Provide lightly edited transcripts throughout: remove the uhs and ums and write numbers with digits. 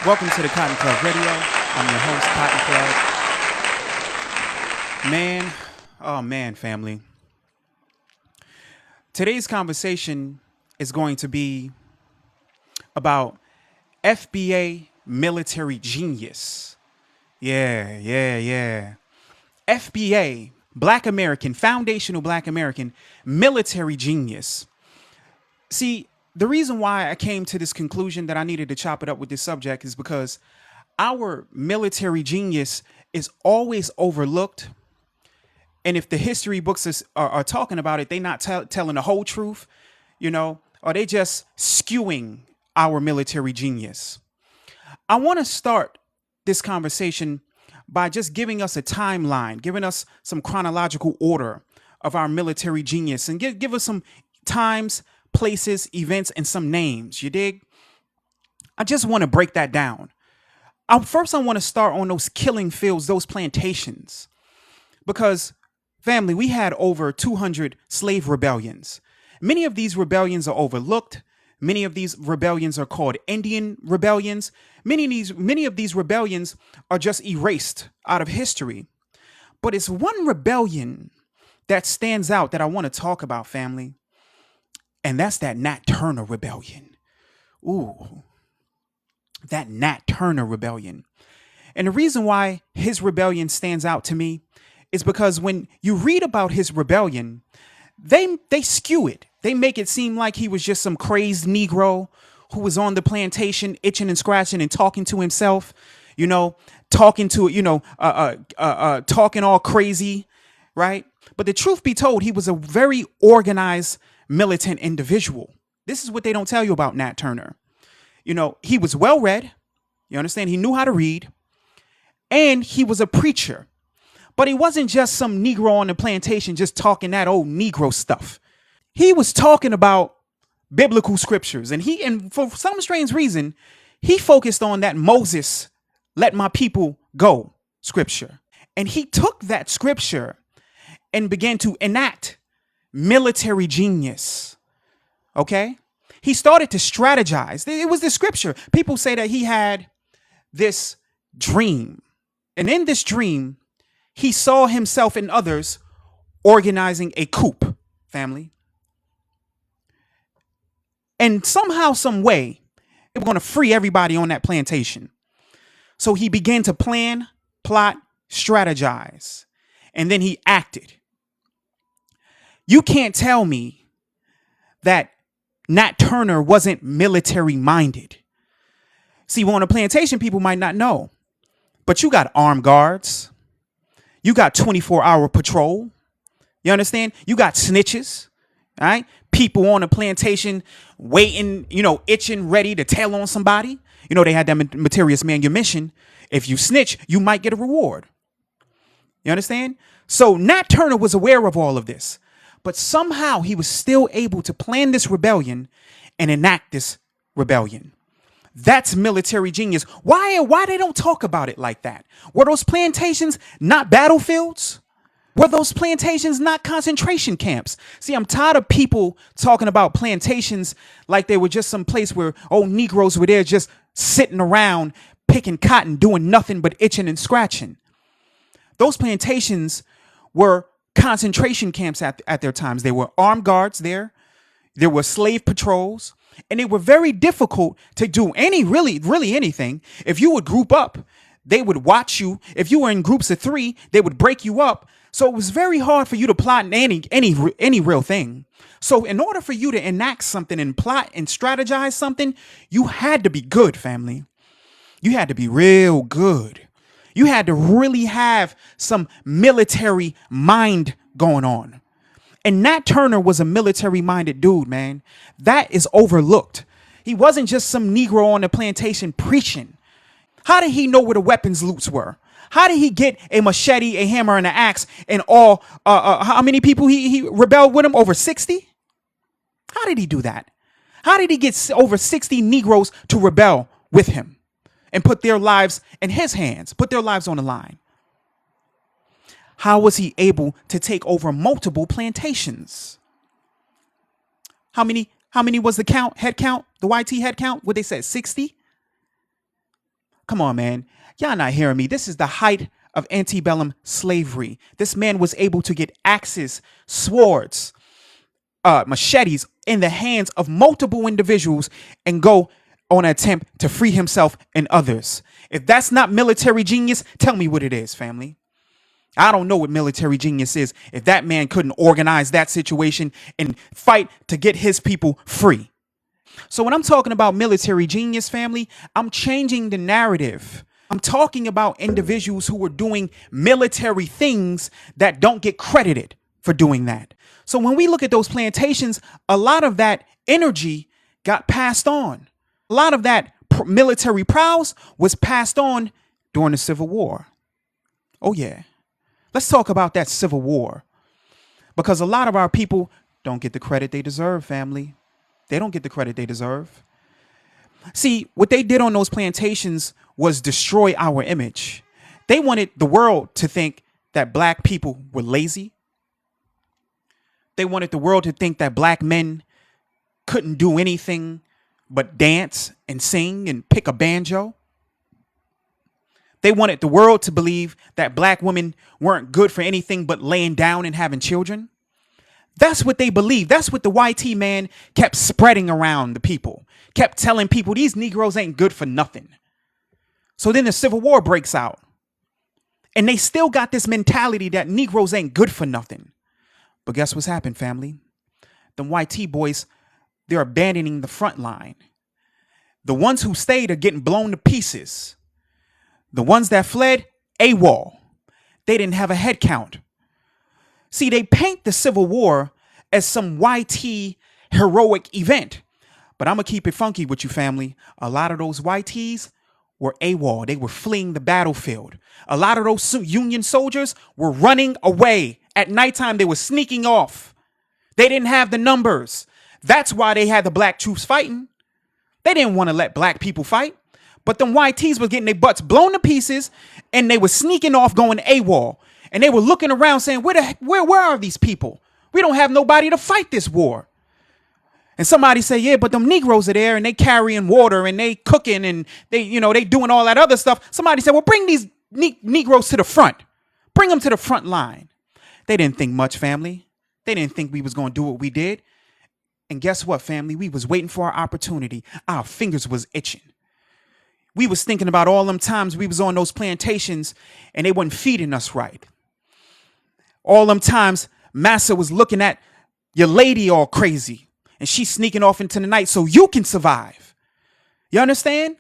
Welcome to the Cotton Club Radio. I'm your host, Cotton Club. Man, oh man, family. Today's conversation is going to be about FBA military genius. Yeah. FBA, Black American, foundational Black American military genius. See, the reason why I came to this conclusion that I needed to chop it up with this subject is because our military genius is always overlooked. And if the history books are talking about it, they're not telling the whole truth, or they just skewing our military genius. I want to start this conversation by just giving us a timeline, giving us some chronological order of our military genius and give us some times, places, events, and some names. You dig? I just want to break that down. First, I want to start on those killing fields, those plantations, because family, we had over 200 slave rebellions. Many of these rebellions are overlooked. Many of these rebellions are called Indian rebellions. Many of these rebellions are just erased out of history. But it's one rebellion that stands out that I want to talk about, family. And that's that Nat Turner rebellion. Ooh, that Nat Turner rebellion. And the reason why his rebellion stands out to me is because when you read about his rebellion, they skew it. They make it seem like he was just some crazed Negro who was on the plantation itching and scratching and talking to himself, talking all crazy, right? But the truth be told, he was a very organized militant individual. This is what they don't tell you about Nat Turner. He was well read. You understand? He knew how to read. And he was a preacher. But he wasn't just some Negro on the plantation just talking that old Negro stuff. He was talking about biblical scriptures. And for some strange reason, he focused on that Moses, let my people go scripture. And he took that scripture and began to enact military genius. Okay? He started to strategize. It was the scripture. People say that he had this dream. And in this dream, he saw himself and others organizing a coup, family. And somehow, some way, they were going to free everybody on that plantation. So he began to plan, plot, strategize, and then he acted. You can't tell me that Nat Turner wasn't military minded. See, on a plantation, people might not know, but you got armed guards. You got 24-hour patrol. You understand? You got snitches, all right? People on a plantation waiting, itching, ready to tell on somebody. They had that materious manumission. If you snitch, you might get a reward. You understand? So Nat Turner was aware of all of this. But somehow he was still able to plan this rebellion and enact this rebellion. That's military genius. Why they don't talk about it like that? Were those plantations not battlefields? Were those plantations not concentration camps? See, I'm tired of people talking about plantations like they were just some place where old Negroes were there just sitting around picking cotton, doing nothing but itching and scratching. Those plantations were concentration camps at their times. There were armed guards there. There were slave patrols. And they were very difficult to do really anything. If you would group up, they would watch you. If you were in groups of 3, they would break you up. So it was very hard for you to plot any real thing. So in order for you to enact something and plot and strategize something, you had to be good, family. You had to be real good. You had to really have some military mind going on. And Nat Turner was a military-minded dude, man. That is overlooked. He wasn't just some Negro on the plantation preaching. How did he know where the weapons loops were? How did he get a machete, a hammer, and an axe, and all? How many people he rebelled with him? Over 60? How did he do that? How did he get over 60 Negroes to rebel with him and put their lives in his hands, put their lives on the line? How was he able to take over multiple plantations? How many was the head count, the YT head count? What they said, 60? Come on, man. Y'all not hearing me. This is the height of antebellum slavery. This man was able to get axes, swords, machetes in the hands of multiple individuals and go on an attempt to free himself and others. If that's not military genius, tell me what it is, family. I don't know what military genius is if that man couldn't organize that situation and fight to get his people free. So when I'm talking about military genius, family, I'm changing the narrative. I'm talking about individuals who were doing military things that don't get credited for doing that. So when we look at those plantations, a lot of that energy got passed on. A lot of that military prowess was passed on during the Civil War. Oh, yeah. Let's talk about that Civil War, because a lot of our people don't get the credit they deserve, family. They don't get the credit they deserve. See, what they did on those plantations was destroy our image. They wanted the world to think that black people were lazy. They wanted the world to think that black men couldn't do anything but dance and sing and pick a banjo. They wanted the world to believe that black women weren't good for anything but laying down and having children. That's what they believed. That's what the YT man kept spreading around the people, kept telling people these Negroes ain't good for nothing. So then the Civil War breaks out, and they still got this mentality that Negroes ain't good for nothing. But guess what's happened, family? The YT boys, they're abandoning the front line. The ones who stayed are getting blown to pieces. The ones that fled, AWOL. They didn't have a head count. See, they paint the Civil War as some YT heroic event. But I'm going to keep it funky with you, family. A lot of those YTs were AWOL. They were fleeing the battlefield. A lot of those Union soldiers were running away. At nighttime, they were sneaking off. They didn't have the numbers. That's why they had the black troops fighting. They didn't want to let black people fight. But them YTs were getting their butts blown to pieces, and they were sneaking off going AWOL. And they were looking around saying, where are these people? We don't have nobody to fight this war. And somebody say, yeah, but them Negroes are there and they carrying water and they cooking and they doing all that other stuff. Somebody said, well, bring these Negroes to the front. Bring them to the front line. They didn't think much, family. They didn't think we was going to do what we did. And guess what, family? We was waiting for our opportunity. Our fingers was itching. We was thinking about all them times we was on those plantations and they wasn't feeding us right. All them times Massa was looking at your lady all crazy and she's sneaking off into the night so you can survive. You understand?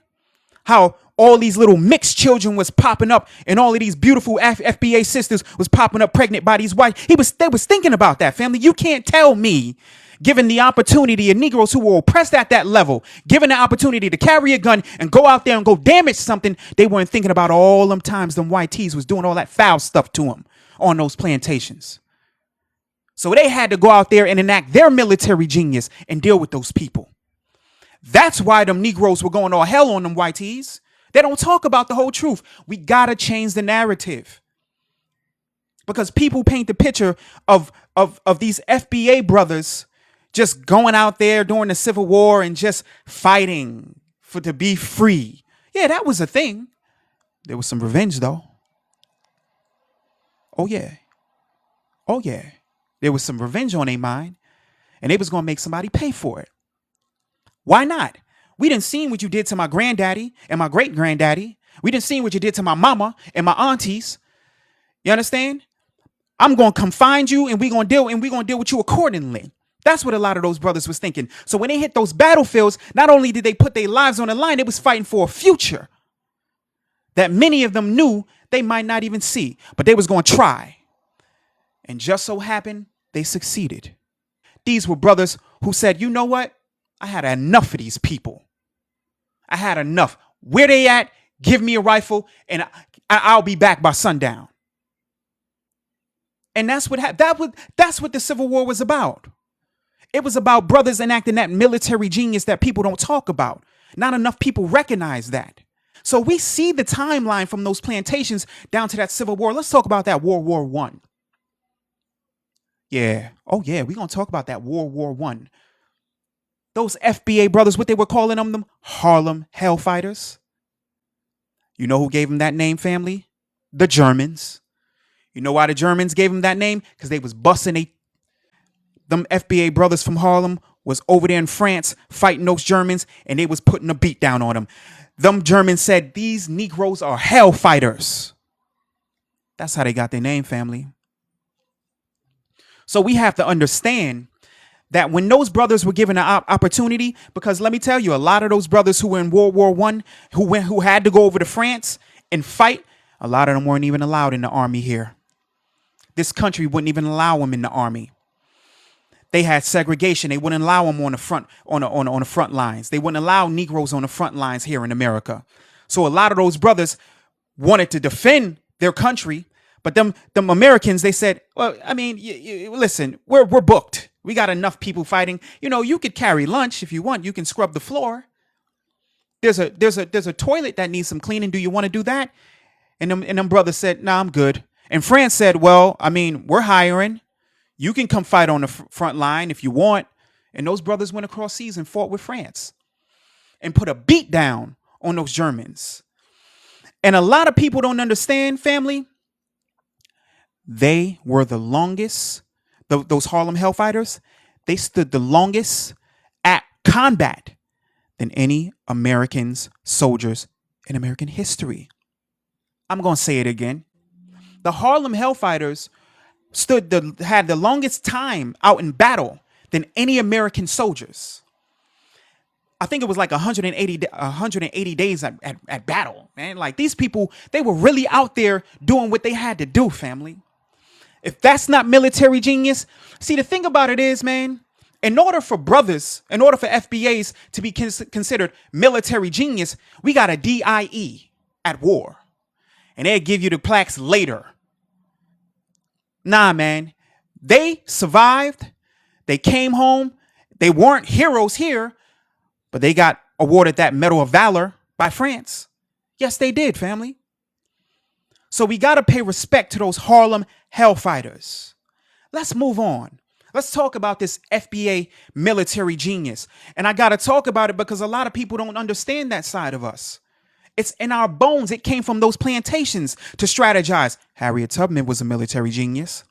How all these little mixed children was popping up and all of these beautiful FBA sisters was popping up pregnant by these white. They was thinking about that, family. You can't tell me, given the opportunity of Negroes who were oppressed at that level, given the opportunity to carry a gun and go out there and go damage something, they weren't thinking about all them times them YTs was doing all that foul stuff to them on those plantations. So they had to go out there and enact their military genius and deal with those people. That's why them Negroes were going all hell on them YTs. They don't talk about the whole truth. We got to change the narrative. Because people paint the picture of these FBA brothers just going out there during the Civil War and just fighting to be free. Yeah, that was a thing. There was some revenge, though. Oh, yeah. Oh, yeah. There was some revenge on their mind, and they was going to make somebody pay for it. Why not? We didn't see what you did to my granddaddy and my great granddaddy. We didn't see what you did to my mama and my aunties. You understand? I'm going to come find you and we're going to deal with you accordingly. That's what a lot of those brothers was thinking. So when they hit those battlefields, not only did they put their lives on the line, they was fighting for a future that many of them knew they might not even see, but they was going to try. And just so happened, they succeeded. These were brothers who said, you know what? I had enough of these people. I had enough. Where they at? Give me a rifle and I'll be back by sundown. And that's what that's what the Civil War was about. It was about brothers enacting that military genius that people don't talk about. Not enough people recognize that. So we see the timeline from those plantations down to that Civil War. Let's talk about that World War I. Yeah. Oh, yeah. We're going to talk about that World War I. Those FBA brothers, what they were calling them Harlem Hellfighters. You know who gave them that name, family? The Germans. You know why the Germans gave them that name? Because they was busting them FBA brothers from Harlem was over there in France fighting those Germans, and they was putting a beat down on them. Them Germans said these Negroes are hell fighters. That's how they got their name, family. So we have to understand that when those brothers were given an opportunity, because let me tell you, a lot of those brothers who were in World War I, who had to go over to France and fight, a lot of them weren't even allowed in the army here. This country wouldn't even allow them in the army. They had segregation. They wouldn't allow them on the front lines. They wouldn't allow Negroes on the front lines here in America. So a lot of those brothers wanted to defend their country, but them Americans, they said, well, I mean, listen, we're booked. We got enough people fighting. You know, you could carry lunch if you want. You can scrub the floor. There's a toilet that needs some cleaning. Do you want to do that? And them brothers said, nah, I'm good. And France said, well, I mean, we're hiring. You can come fight on the front line if you want. And those brothers went across seas and fought with France and put a beat down on those Germans. And a lot of people don't understand, family. They were the longest, those Harlem Hellfighters, they stood the longest at combat than any Americans, soldiers in American history. I'm going to say it again. The Harlem Hellfighters had the longest time out in battle than any American soldiers. I think it was like 180 days at battle, man. Like these people, they were really out there doing what they had to do, family. If that's not military genius, see, the thing about it is, man, in order for FBAs to be considered military genius, we got a DIE at war. And they'll give you the plaques later. Nah, man, they survived. They came home. They weren't heroes here, but they got awarded that Medal of Valor by France. Yes, they did, family. So we got to pay respect to those Harlem Hellfighters. Let's move on. Let's talk about this FBA military genius. And I got to talk about it because a lot of people don't understand that side of us. It's in our bones. It came from those plantations to strategize. Harriet Tubman was a military genius.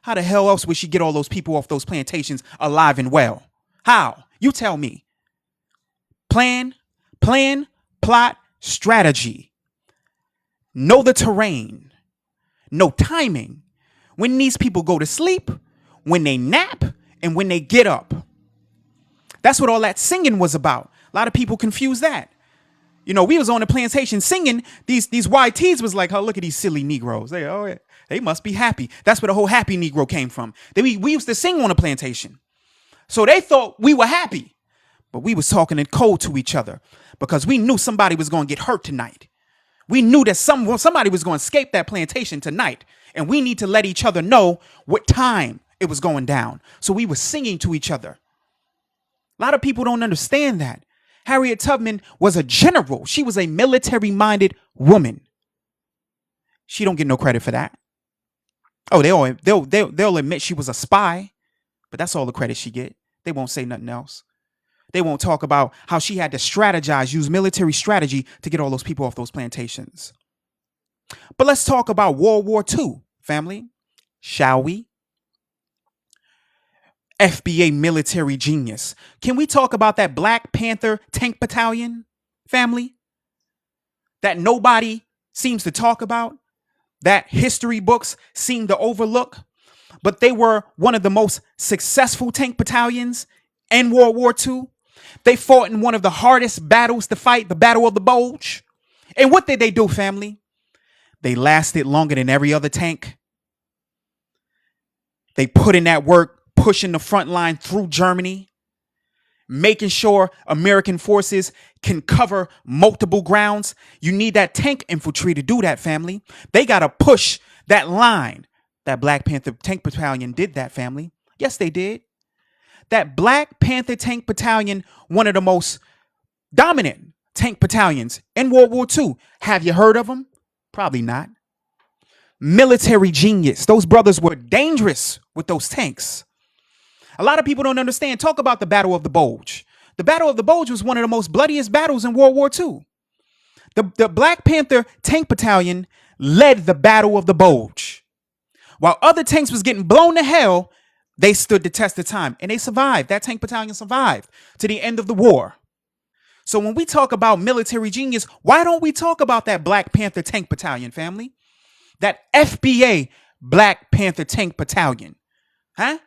How the hell else would she get all those people off those plantations alive and well? How? You tell me. Plan, plot, strategy. Know the terrain. Know timing. When these people go to sleep, when they nap, and when they get up. That's what all that singing was about. A lot of people confuse that. You know, we was on the plantation singing. These YTs was like, oh, look at these silly Negroes. They must be happy. That's where the whole happy Negro came from. We used to sing on the plantation. So they thought we were happy. But we was talking in code to each other because we knew somebody was going to get hurt tonight. We knew that somebody was going to escape that plantation tonight. And we need to let each other know what time it was going down. So we were singing to each other. A lot of people don't understand that. Harriet Tubman was a general. She was a military-minded woman. She don't get no credit for that. Oh, they'll admit she was a spy, but that's all the credit she get. They won't say nothing else. They won't talk about how she had to strategize, use military strategy to get all those people off those plantations. But let's talk about World War II, family. Shall we? FBA military genius. Can we talk about that Black Panther tank battalion, family? That nobody seems to talk about, that history books seem to overlook, but they were one of the most successful tank battalions in World War II. They fought in one of the hardest battles to fight, the Battle of the Bulge. And what did they do, family? They lasted longer than every other tank. They put in that work, pushing the front line through Germany, making sure American forces can cover multiple grounds. You need that tank infantry to do that, family. They got to push that line. That Black Panther tank battalion did that, family. Yes, they did. That Black Panther tank battalion, one of the most dominant tank battalions in World War II. Have you heard of them? Probably not. Military genius. Those brothers were dangerous with those tanks. A lot of people don't understand. Talk about the Battle of the Bulge. The Battle of the Bulge was one of the most bloodiest battles in World War II. The Black Panther Tank Battalion led the Battle of the Bulge. While other tanks was getting blown to hell, they stood the test of time and they survived. That tank battalion survived to the end of the war. So when we talk about military genius, why don't we talk about that Black Panther Tank Battalion, family? That FBA Black Panther Tank Battalion. Huh?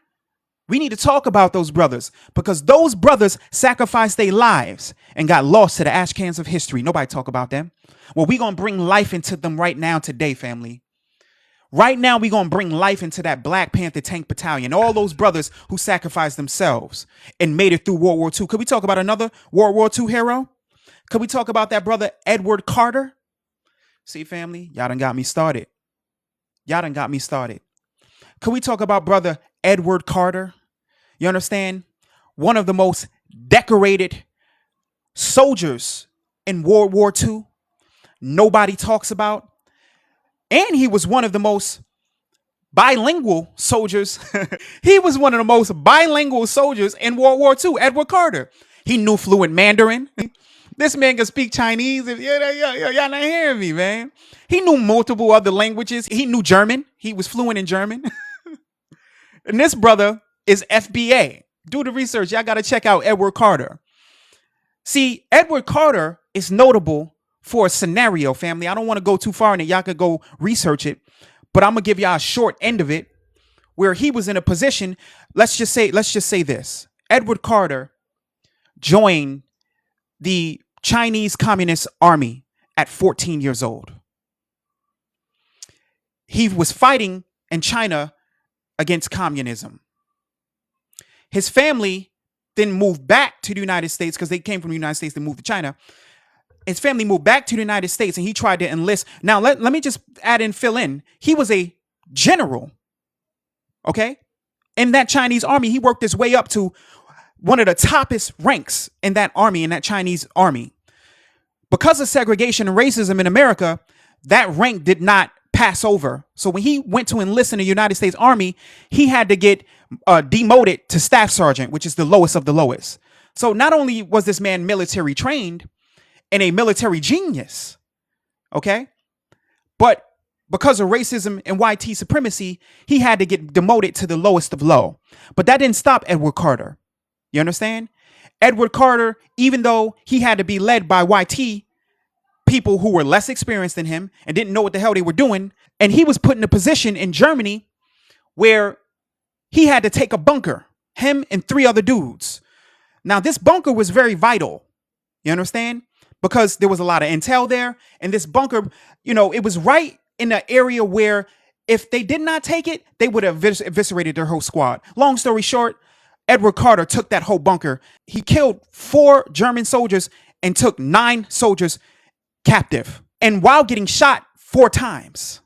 We need to talk about those brothers because those brothers sacrificed their lives and got lost to the ash cans of history. Nobody talk about them. Well, we're going to bring life into them right now today, family. Right now, we're going to bring life into that Black Panther Tank Battalion. All those brothers who sacrificed themselves and made it through World War II. Could we talk about another World War II hero? Could we talk about that brother, Edward Carter? See, family, y'all done got me started. Y'all done got me started. Could we talk about brother Edward Carter? You understand? One of the most decorated soldiers in World War II. Nobody talks about. And he was one of the most bilingual soldiers. He was one of the most bilingual soldiers in World War II, Edward Carter. He knew fluent Mandarin. This man can speak Chinese. Y'all not hearing me, man. He knew multiple other languages. He knew German. He was fluent in German. And this brother is FBA. Do the research. Y'all got to check out Edward Carter. See, Edward Carter is notable for a scenario, family. I don't want to go too far in it. Y'all could go research it, but I'm gonna give y'all a short end of it where he was in a position. Let's just say this. Edward Carter joined the Chinese Communist Army at 14 years old. He was fighting in China against communism. His family then moved back to the United States because they came from the United States. They moved to China. His family moved back to the United States and he tried to enlist. Now, let me just fill in. He was a general, okay? In that Chinese army, he worked his way up to one of the toppest ranks in that army, in that Chinese army. Because of segregation and racism in America, that rank did not pass over. So when he went to enlist in the United States Army, he had to get demoted to staff sergeant, which is the lowest of the lowest. So not only was this man military trained, and a military genius, okay? But because of racism and white supremacy, he had to get demoted to the lowest of low. But that didn't stop Edward Carter. You understand? Edward Carter, even though he had to be led by white people who were less experienced than him and didn't know what the hell they were doing, and he was put in a position in Germany where he had to take a bunker, him and 3 other dudes. Now, this bunker was very vital. You understand? Because there was a lot of intel there. And this bunker, it was right in the area where if they did not take it, they would have eviscerated their whole squad. Long story short, Edward Carter took that whole bunker. He killed 4 German soldiers and took 9 soldiers captive. And while getting shot 4 times,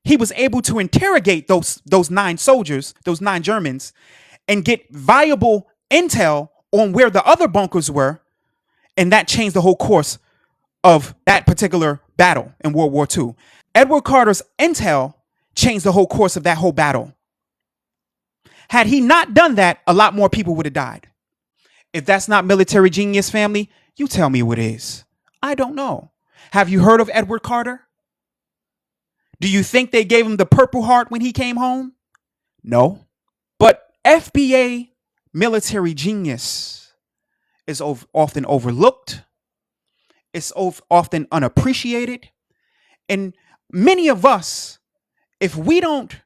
he was able to interrogate those 9 soldiers, those 9 Germans, and get viable intel on where the other bunkers were. And that changed the whole course of that particular battle in World War II. Edward Carter's intel changed the whole course of that whole battle. Had he not done that, a lot more people would have died. If that's not military genius, family, you tell me what is. I don't know. Have you heard of Edward Carter? Do you think they gave him the Purple Heart when he came home? No. But FBA military genius is often overlooked. It's often unappreciated. And many of us, if we don't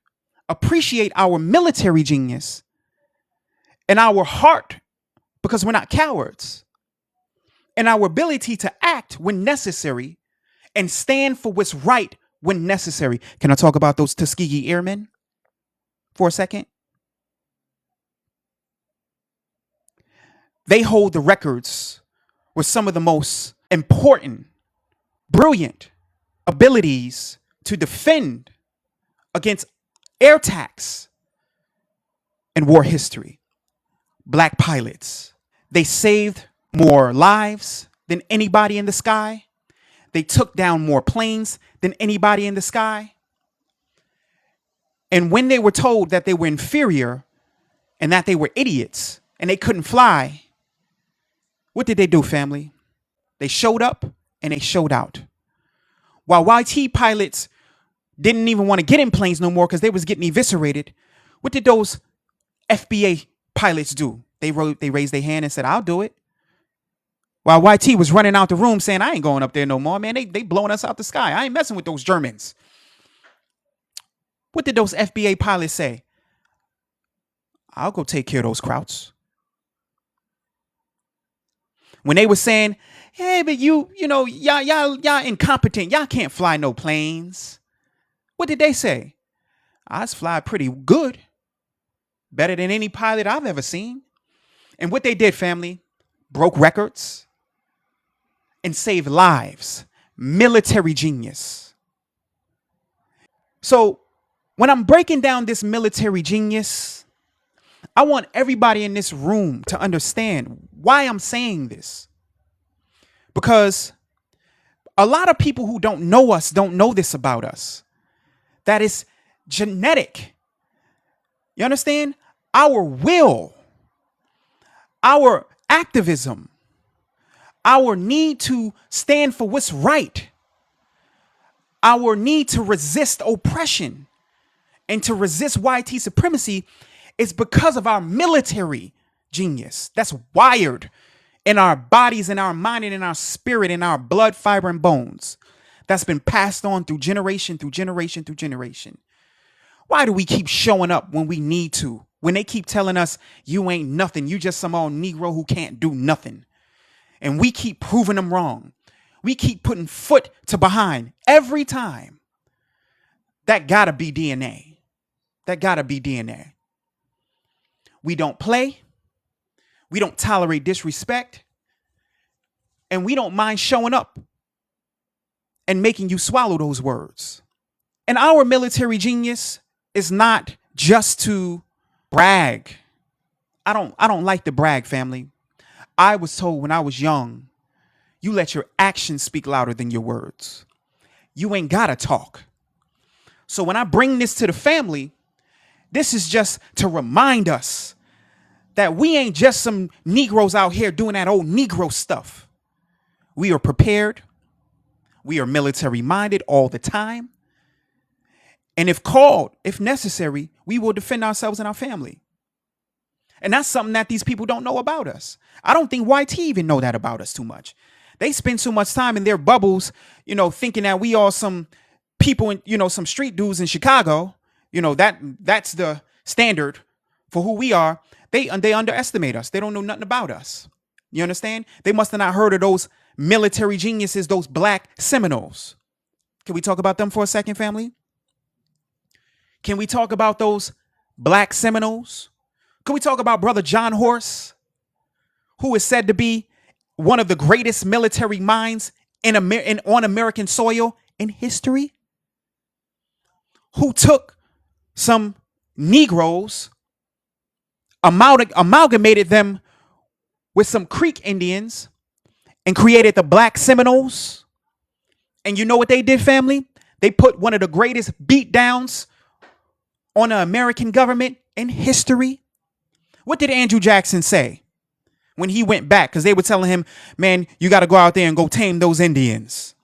appreciate our military genius and our heart, because we're not cowards, and our ability to act when necessary and stand for what's right when necessary. Can I talk about those Tuskegee Airmen for a second? They hold the records with some of the most important, brilliant abilities to defend against air attacks in war history. Black pilots. They saved more lives than anybody in the sky. They took down more planes than anybody in the sky. And when they were told that they were inferior and that they were idiots and they couldn't fly, what did they do, family? They showed up and they showed out. While YT pilots didn't even want to get in planes no more because they was getting eviscerated, what did those FBA pilots do? They raised their hand and said, I'll do it. While YT was running out the room saying, I ain't going up there no more, man. They blowing us out the sky. I ain't messing with those Germans. What did those FBA pilots say? I'll go take care of those Krauts. When they were saying, hey, but y'all incompetent. Y'all can't fly no planes. What did they say? I fly pretty good. Better than any pilot I've ever seen. And what they did, family, broke records and saved lives. Military genius. So when I'm breaking down this military genius, I want everybody in this room to understand why I'm saying this. Because a lot of people who don't know us don't know this about us. That is genetic. You understand? Our will, our activism, our need to stand for what's right, our need to resist oppression and to resist YT supremacy is because of our military genius. That's wired in our bodies, in our mind, and in our spirit, in our blood, fiber, and bones. That's been passed on through generation, through generation, through generation. Why do we keep showing up when we need to? When they keep telling us, you ain't nothing. You just some old Negro who can't do nothing. And we keep proving them wrong. We keep putting foot to behind every time. That gotta be DNA. That gotta be DNA. We don't play. We don't tolerate disrespect. And we don't mind showing up and making you swallow those words. And our military genius is not just to brag. I don't like to brag, family. I was told when I was young, you let your actions speak louder than your words. You ain't gotta talk. So when I bring this to the family, this is just to remind us that we ain't just some Negroes out here doing that old Negro stuff. We are prepared. We are military minded all the time. And if called, if necessary, we will defend ourselves and our family. And that's something that these people don't know about us. I don't think YT even know that about us too much. They spend so much time in their bubbles, thinking that we are some people, some street dudes in Chicago. That's the standard for who we are. They underestimate us. They don't know nothing about us. You understand? They must have not heard of those military geniuses, those black Seminoles. Can we talk about them for a second, family? Can we talk about those black Seminoles? Can we talk about Brother John Horse, who is said to be one of the greatest military minds on American soil in history? Who took some Negroes, amalgamated them with some Creek Indians, and created the Black Seminoles. And you know what they did, family? They put one of the greatest beatdowns on the American government in history. What did Andrew Jackson say when he went back? Because they were telling him, man, you got to go out there and go tame those Indians.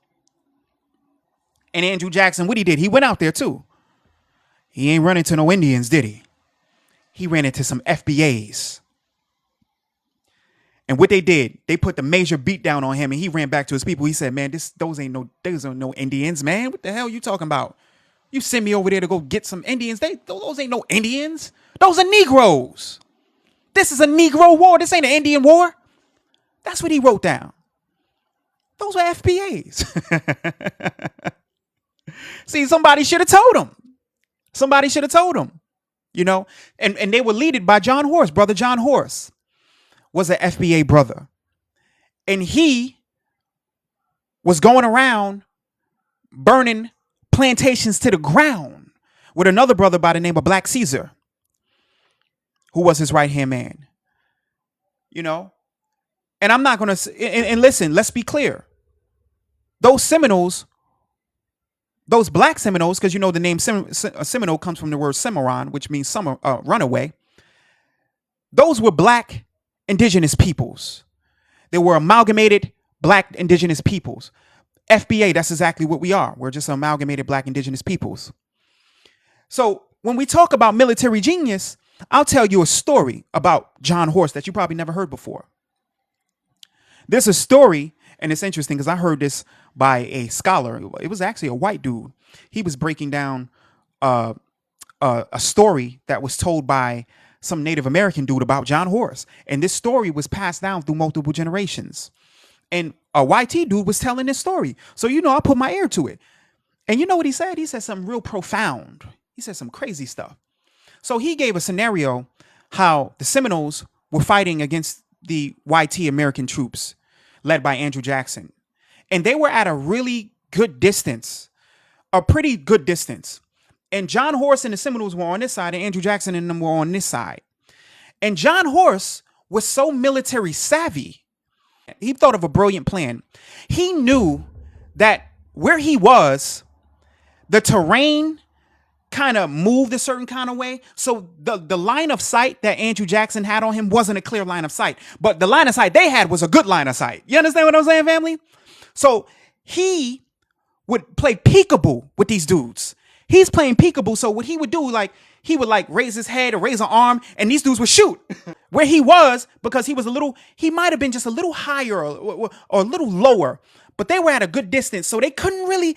And Andrew Jackson, what he did, he went out there too. He ain't run into no Indians, did he? He ran into some FBAs. And what they did, they put the major beat down on him, and he ran back to his people. He said, man, those ain't no Indians, man. What the hell are you talking about? You send me over there to go get some Indians. Those ain't no Indians. Those are Negroes. This is a Negro war. This ain't an Indian war. That's what he wrote down. Those were FBAs. See, somebody should have told him. Somebody should have told him, and they were led by John Horse. Brother John Horse was an FBA brother. And he was going around burning plantations to the ground with another brother by the name of Black Caesar, who was his right-hand man. And I'm not going to, and listen, let's be clear. Those Seminoles, those black Seminoles, because the name Seminole comes from the word Cimarron, which means summer, runaway. Those were black indigenous peoples. They were amalgamated Black indigenous peoples. FBA, that's exactly what we are. We're just amalgamated Black indigenous peoples. So when we talk about military genius, I'll tell you a story about John Horse that you probably never heard before. There's a story, and it's interesting because I heard this by a scholar. It was actually a white dude. He was breaking down a story that was told by some Native American dude about John Horse. And this story was passed down through multiple generations. And a YT dude was telling this story. So, I put my ear to it. And you know what he said? He said something real profound. He said some crazy stuff. So he gave a scenario how the Seminoles were fighting against the YT American troops led by Andrew Jackson. And they were at a really good distance, a pretty good distance. And John Horse and the Seminoles were on this side, and Andrew Jackson and them were on this side. And John Horse was so military savvy. He thought of a brilliant plan. He knew that where he was, the terrain kind of moved a certain kind of way. So the line of sight that Andrew Jackson had on him wasn't a clear line of sight. But the line of sight they had was a good line of sight. You understand what I'm saying, family? So he would play peekaboo with these dudes. He's playing peekaboo. So what he would do, he would raise his head or raise an arm, and these dudes would shoot where he was, because he might have been just a little higher or a little lower, but they were at a good distance. So they couldn't really,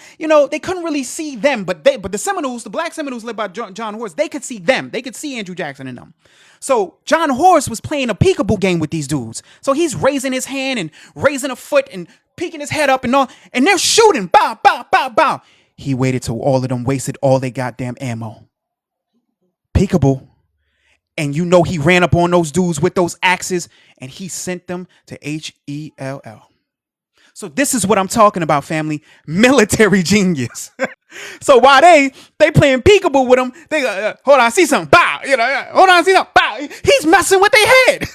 see them. But the Seminoles, the Black Seminoles led by John Horse, they could see them. They could see Andrew Jackson and them. So John Horse was playing a peekaboo game with these dudes. So he's raising his hand and raising a foot and peeking his head up and all, and they're shooting. Bow, bow, bow, bow. He waited till all of them wasted all their goddamn ammo. Peekaboo. And he ran up on those dudes with those axes, and he sent them to HELL. So this is what I'm talking about, family. Military genius. So while they playing peekaboo with him, they hold on, I see something. Bow. Hold on, I see something. Bow. He's messing with their head.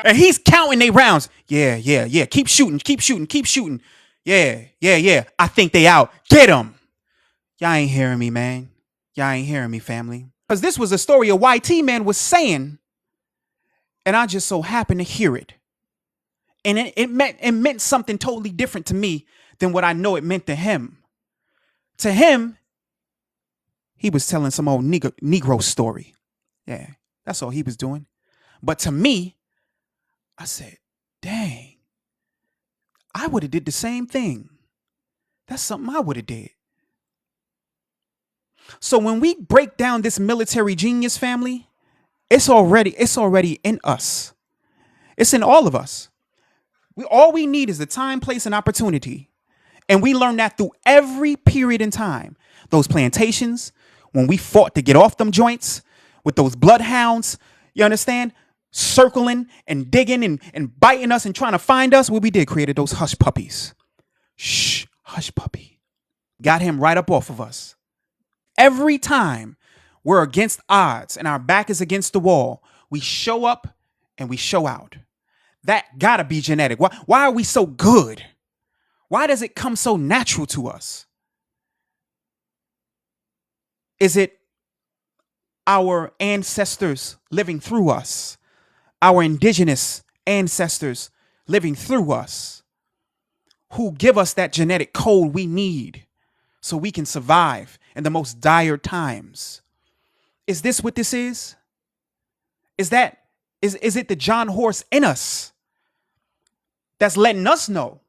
And he's counting their rounds. Yeah. Keep shooting. Yeah. I think they out. Get them. Y'all ain't hearing me, man. Y'all ain't hearing me, family. Because this was a story a YT man was saying, and I just so happened to hear it. And it meant something totally different to me than what I know it meant to him. To him, he was telling some old Negro story. Yeah, that's all he was doing. But to me, I said, dang, I would have did the same thing. That's something I would have did. So when we break down this military genius, family, it's already in us. It's in all of us. All we need is the time, place, and opportunity. And we learn that through every period in time. Those plantations, when we fought to get off them joints with those bloodhounds, you understand? Circling and digging and biting us and trying to find us. What we did, created those hush puppies. Shh, hush puppy. Got him right up off of us. Every time we're against odds and our back is against the wall, we show up and we show out. That gotta be genetic. Why are we so good? Why does it come so natural to us? Is it our ancestors living through us? Our indigenous ancestors living through us, who give us that genetic code we need so we can survive in the most dire times? Is this what this is? Is it the John Horse in us that's letting us know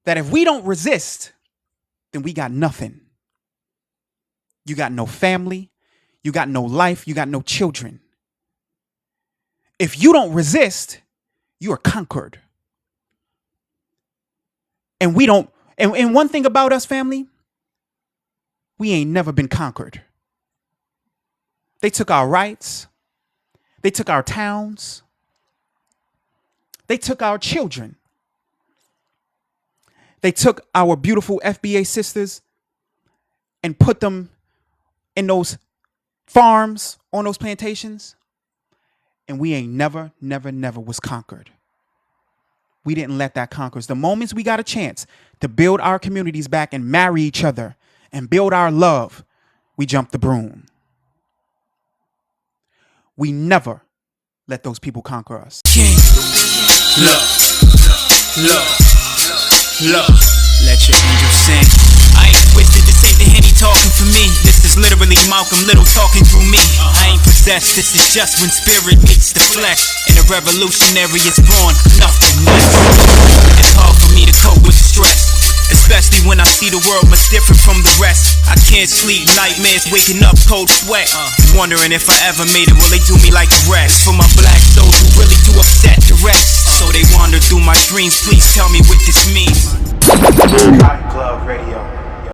that if we don't resist, then we got nothing? You got no family, you got no life, you got no children. If you don't resist, you are conquered. And we don't, and one thing about us, family, we ain't never been conquered. They took our rights. They took our towns. They took our children. They took our beautiful FBA sisters and put them in those farms on those plantations. And we ain't never was conquered. We didn't let that conquer us. The moments we got a chance to build our communities back and marry each other and build our love, we jumped the broom. We never let those people conquer us. King. Look, Look, look, let your angel sing. I ain't twisted, this ain't the Henny talking for me. This is literally Malcolm Little talking through me. I ain't possessed, this is just when spirit meets the flesh, and a revolutionary is born, nothing less. It's hard for me to cope with stress, especially when I see the world much different from the rest. I can't sleep, nightmares, waking up cold sweat, wondering if I ever made it, will they do me like the rest? For my black souls who really do upset the rest, so they wander through my dreams, please tell me what this means.